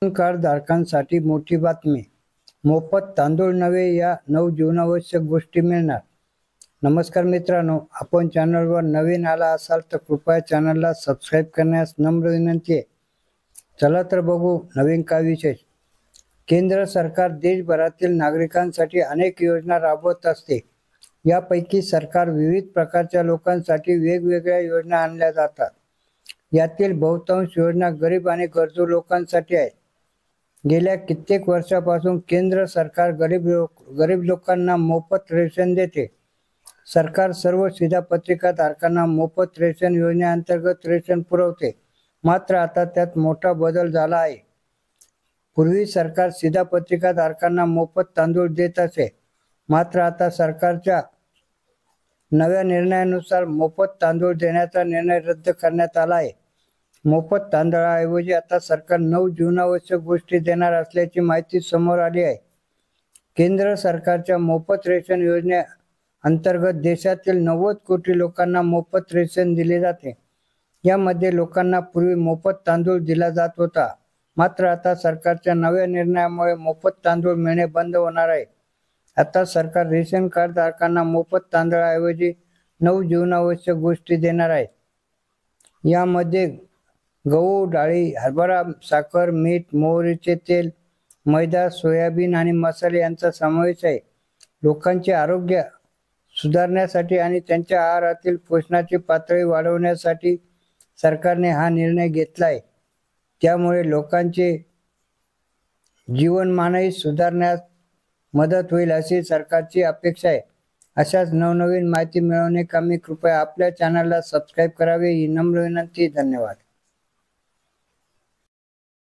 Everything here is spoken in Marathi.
कार्ड धारकांसाठी मोठी बातमी. मोफत तांदूळ नव्हे या 9 जीवनावश्यक गोष्टी मिळणार. नमस्कार मित्रांनो, आपण चॅनलवर नवीन आला असाल तर कृपया चॅनलला सबस्क्राईब करण्यास नम्र विनंती आहे. चला तर बघू नवीन काय विशेष. केंद्र सरकार देशभरातील नागरिकांसाठी अनेक योजना राबवत असते. यापैकी सरकार विविध प्रकारच्या लोकांसाठी वेगवेगळ्या योजना आणल्या जातात. यातील बहुतांश योजना गरीब आणि गरजू लोकांसाठी आहेत. गेल्या कित्येक वर्षापासून केंद्र सरकार गरीब लोकांना मोफत रेशन देते. सरकार सर्व शिधापत्रिका धारकांना मोफत रेशन योजनेअंतर्गत रेशन पुरवते. मात्र आता त्यात मोठा बदल झाला आहे. पूर्वी सरकार शिधापत्रिका धारकांना मोफत तांदूळ देत असे. मात्र आता सरकारच्या नव्या निर्णयानुसार मोफत तांदूळ देण्याचा निर्णय रद्द करण्यात आला आहे. मोफत तांदळाऐवजी आता सरकार 9 जीवनावश्यक गोष्टी देणार असल्याची माहिती समोर आली आहे. केंद्र सरकारच्या मोफत रेशन योजनेअंतर्गत देशातील 90 कोटी लोकांना मोफत रेशन दिले जाते. यामध्ये लोकांना पूर्वी मोफत तांदूळ दिला जात होता. मात्र आता सरकारच्या नव्या निर्णयामुळे मोफत तांदूळ मिळणे बंद होणार आहे. आता सरकार रेशन कार्ड धारकांना मोफत तांदळाऐवजी 9 जीवनावश्यक गोष्टी देणार आहे. यामध्ये गहू, डाळी, हरभरा, साखर, मीठ, मोहरीचे तेल, मैदा, सोयाबीन आणि मसाले यांचा समावेश आहे. लोकांचे आरोग्य सुधारण्यासाठी आणि त्यांच्या आहारातील पोषणाची पातळी वाढवण्यासाठी सरकारने हा निर्णय घेतला आहे. त्यामुळे लोकांचे जीवनमानही सुधारण्यास मदत होईल अशी सरकारची अपेक्षा आहे. अशाच नवनवीन माहिती मिळवण्याकरता कृपया आपल्या चॅनलला सबस्क्राईब करावे ही नम्र विनंती. धन्यवाद.